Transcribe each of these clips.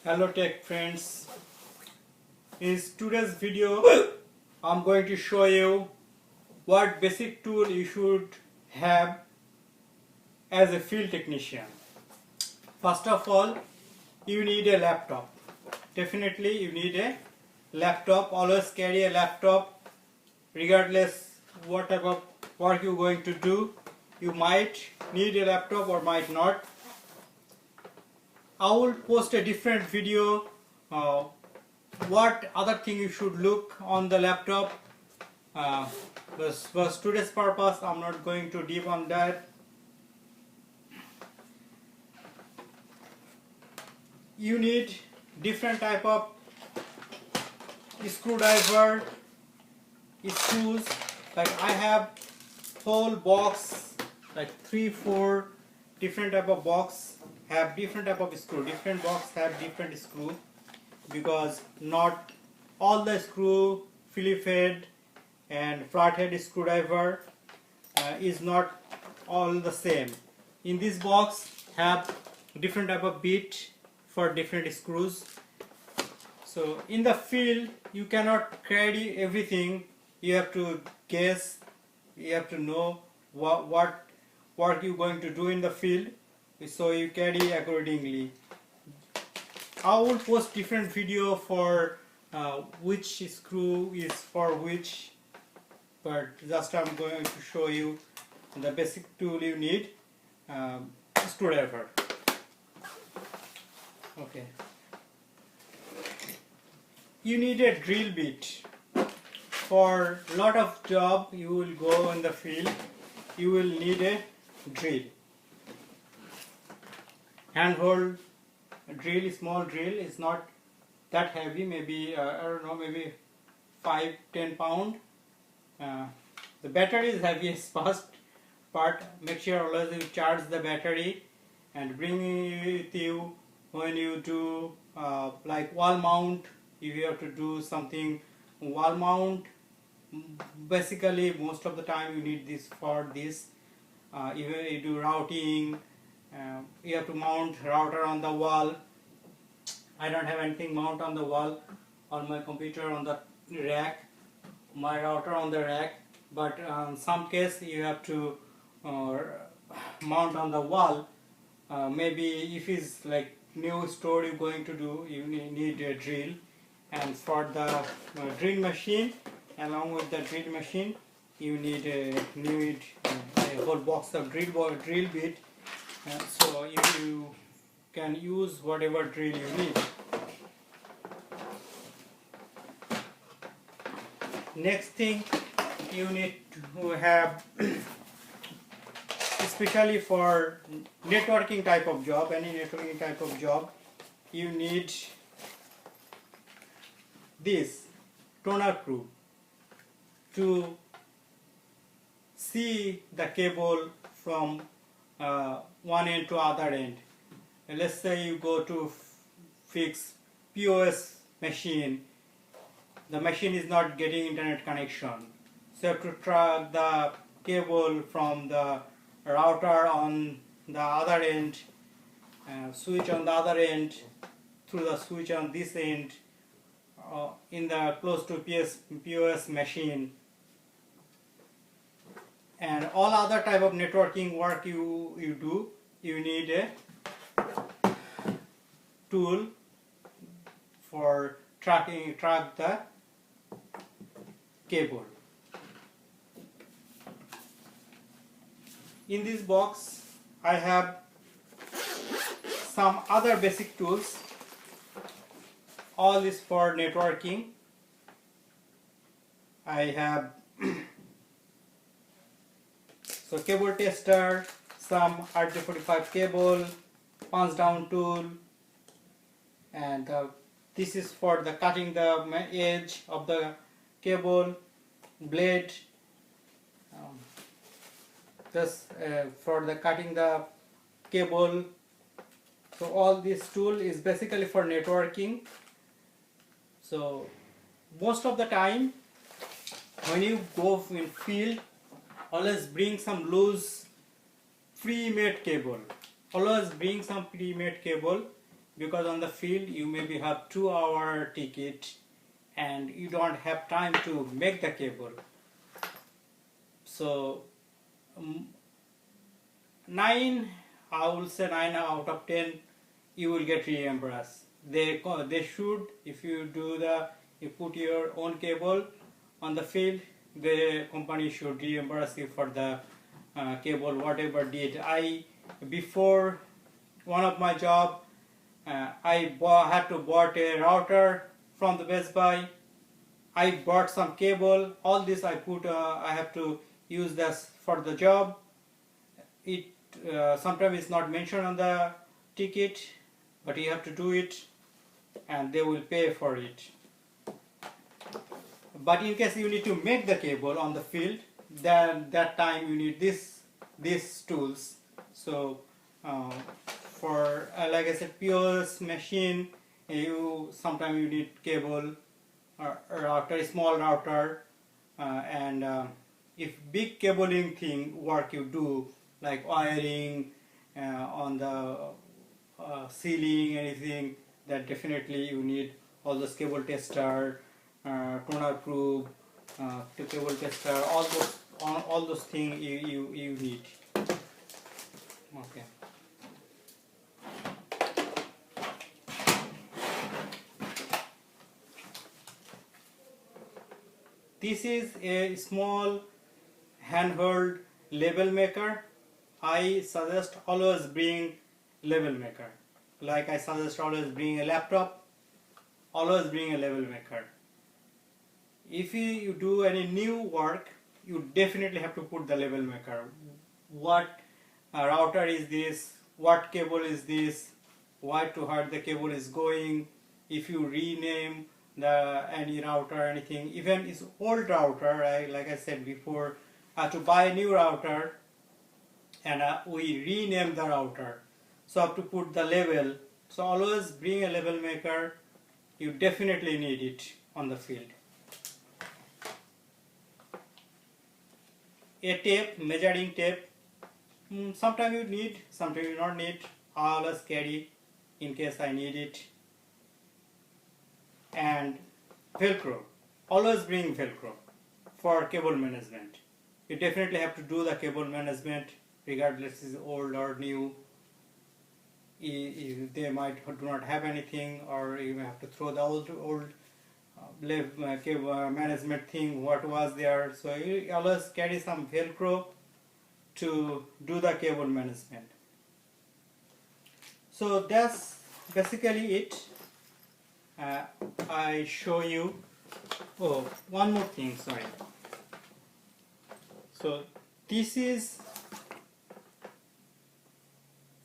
Hello tech friends. In today's video I'm going to show you what basic tool you should have as a field technician. First of all, you need a laptop. Definitely you need a laptop. Always carry a laptop regardless what type of work you're going to do. You might need a laptop or might not. I will post a different video what other thing you should look on the laptop. But for today's purpose I'm not going to deep on that. You need different type of screwdriver, screws. Like I have whole box, like 3-4 different type of box have different type of screw. Different box have different screw because not all the screw Phillips head and flathead screwdriver is not all the same. In this box have different type of bit for different screws. So in the field you cannot carry everything. You have to guess. You have to know what work you're going to do in the field. So you carry accordingly. I will post different video for which screw is for which, but just I'm going to show you the basic tool you need. Screwdriver. Okay. You need a drill bit. For lot of job you will go in the field, you will need a drill. Handheld drill, small drill, is not that heavy, maybe I don't know, maybe 5-10 pound. The battery is heaviest part. Make sure always you charge the battery and bring it with you when you do like wall mount. If you have to do something wall mount, basically most of the time you need this for this. If you do routing, you have to mount router on the wall. I don't have anything mount on the wall on my computer on the rack, my router on the rack, but in some case you have to mount on the wall. Maybe if it's like new store you're going to do, you need a drill. And for the drill machine, along with the drill machine, you need a whole box of drill bit. So you can use whatever drill you need. Next thing you need to have, especially for networking type of job, any networking type of job, you need this toner probe to see the cable from one end to other end. Let's say you go to fix POS machine, the machine is not getting internet connection, so you have to track the cable from the router on the other end, switch on the other end, through the switch on this end, in the close to POS machine, and all other type of networking work you do. You need a tool for track the cable. In this box I have some other basic tools. All is for networking. I have so cable tester, some RJ45 cable, punch down tool, and this is for the cutting the edge of the cable, blade, just for the cutting the cable. So all this tool is basically for networking. So most of the time when you go in field, always bring some loose pre-made cable. Always bring some pre-made cable because on the field you maybe have 2-hour ticket and you don't have time to make the cable. So 9 out of 10 you will get reimbursed. They should, if you put your own cable on the field, the company should reimburse you for the cable whatever did. Before one of my job, I had to bought a router from the Best Buy. I bought some cable. All this I have to use this for the job. It sometimes it's not mentioned on the ticket, but you have to do it, and they will pay for it. But in case you need to make the cable on the field, then that time you need these tools. So for like I said, POS machine, sometimes you need cable or router, small router, and if big cabling thing work you do, like wiring on the ceiling, anything, that definitely you need all those cable tester, toner probe, cable tester, all those things you need. Okay. This is a small handheld label maker. I suggest always bring label maker. Like I suggest always bring a laptop, always bring a label maker. If you do any new work, you definitely have to put the label maker. What router is this? What cable is this? Why to hard the cable is going? If you rename any router or anything, even it's old router, like I said before, I have to buy a new router and we rename the router, so I have to put the label. So always bring a label maker. You definitely need it on the field. A tape, measuring tape, sometimes you need, sometimes you not need. I always carry in case I need it. And Velcro, always bring Velcro for cable management. You definitely have to do the cable management regardless is old or new. They might do not have anything, or you may have to throw the old cable management thing what was there. So you always carry some Velcro to do the cable management. So that's basically it. I show you, one more thing, sorry. So this is,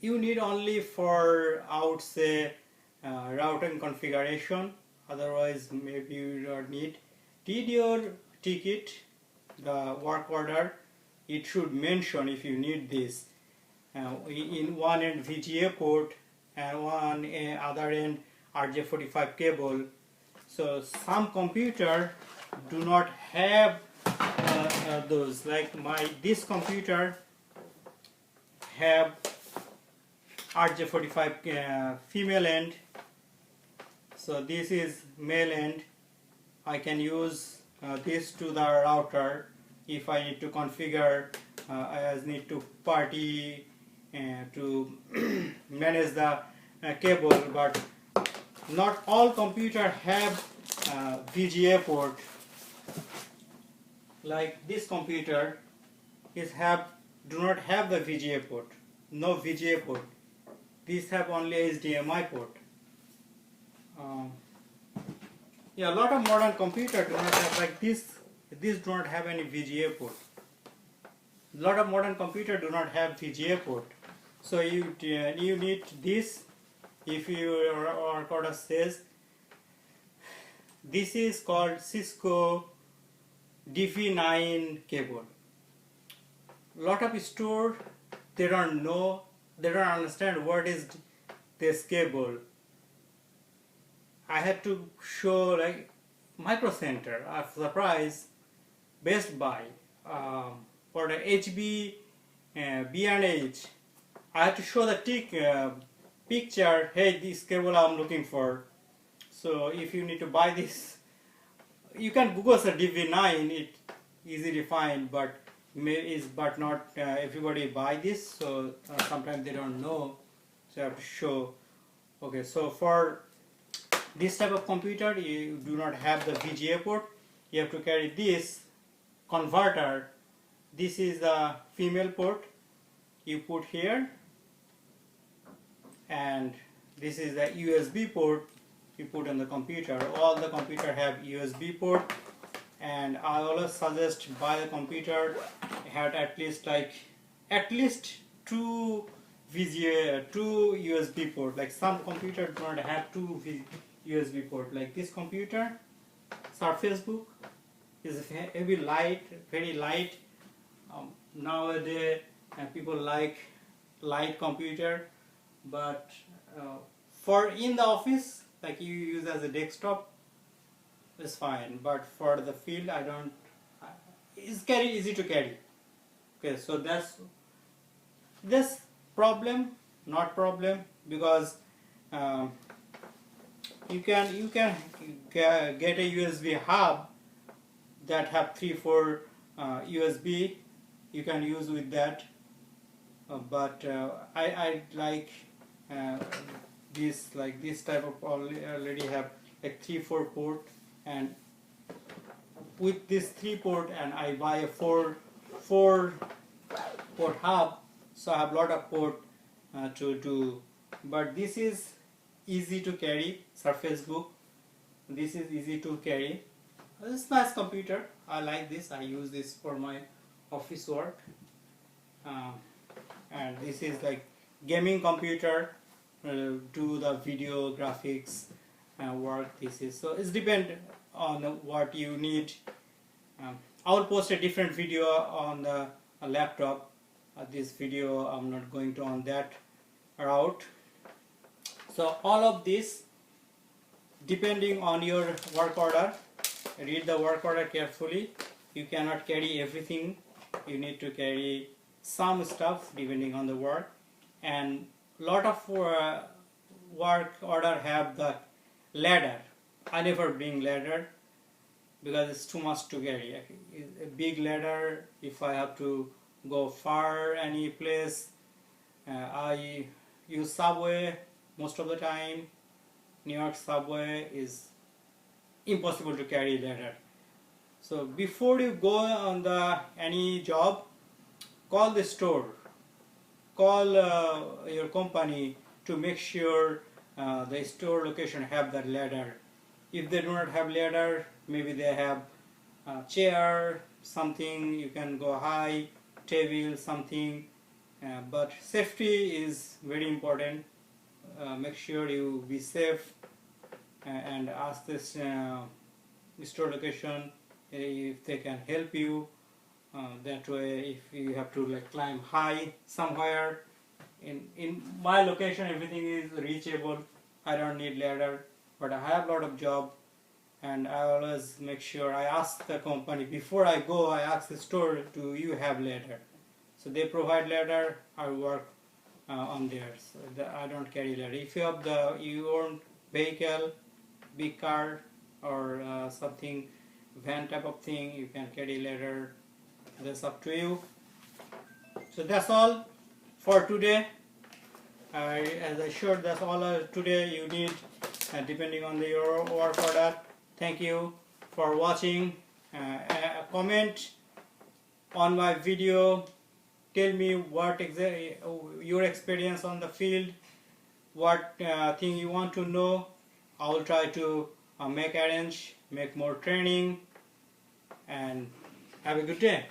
you need only for, I would say, routing configuration, otherwise maybe you don't need. Did your ticket, the work order, it should mention if you need this. In one end VGA port and one other end RJ45 cable. So some computer do not have those. Like this computer have RJ45 female end. So this is male end. I can use this to the router if I need to configure. I need to PuTTy to manage the cable, but not all computer have VGA port. Like this computer do not have the VGA port, no VGA port. These have only HDMI port. Yeah, a lot of modern computers do not have, like this do not have any VGA port. A lot of modern computers do not have VGA port. So you need this. If your recorder says, this is called Cisco Dv9 cable. A lot of store, they don't know, they don't understand what is this cable. I had to show like Micro Center, a surprise, Best Buy, for the HB B&H. I had to show the tick picture, hey, this cable I'm looking for. So if you need to buy this, you can Google the Dv9, it easily find, but not everybody buy this, so sometimes they don't know, so I have to show. Okay, so for this type of computer you do not have the VGA port, you have to carry this converter. This is the female port you put here, and this is the USB port you put on the computer. All the computer have USB port, and I always suggest buy a computer have at least two VGA, two USB port. Like some computers do not have two USB port. Like this computer, Surface Book, is heavy light, very light. Nowadays people like light computer, but for in the office, like you use as a desktop, is fine, but for the field I don't, it's easy to carry. Okay, so that's this problem, not problem, because you can get a USB hub that have 3-4 USB you can use with that, but I like this type of already have like 3-4 port, and with this 3 port, and I buy a 4 port hub, so I have a lot of port to do. But this is easy to carry, Surface Book, this is easy to carry. This is nice computer, I like this, I use this for my office work, and this is like gaming computer, do the video graphics work. This is, so it's depend on what you need. I will post a different video on the laptop. This video I'm not going to on that route. So all of this depending on your work order. Read the work order carefully. You cannot carry everything, you need to carry some stuff depending on the work. And lot of work order have the ladder. I never bring ladder because it's too much to carry. A big ladder, if I have to go far any place, I use subway most of the time. New York subway is impossible to carry ladder. So before you go on the any job, call the store, call your company to make sure the store location have that ladder. If they do not have ladder, maybe they have chair, something you can go high, table, something, but safety is very important. Make sure you be safe, and ask this store location if they can help you. That way, if you have to like climb high somewhere, in my location everything is reachable, I don't need ladder, but I have a lot of job, and I always make sure I ask the company before I go, I ask the store, do you have ladder? So they provide ladder, I work on theirs. So I don't carry ladder. If you have your own vehicle, big car or something, van type of thing, you can carry ladder. That's up to you. So that's all for today. As I showed, that's all today you need, depending on your work order. Thank you for watching. Comment on my video. Tell me what exactly your experience on the field, what thing you want to know. I will try to make more training, and have a good day.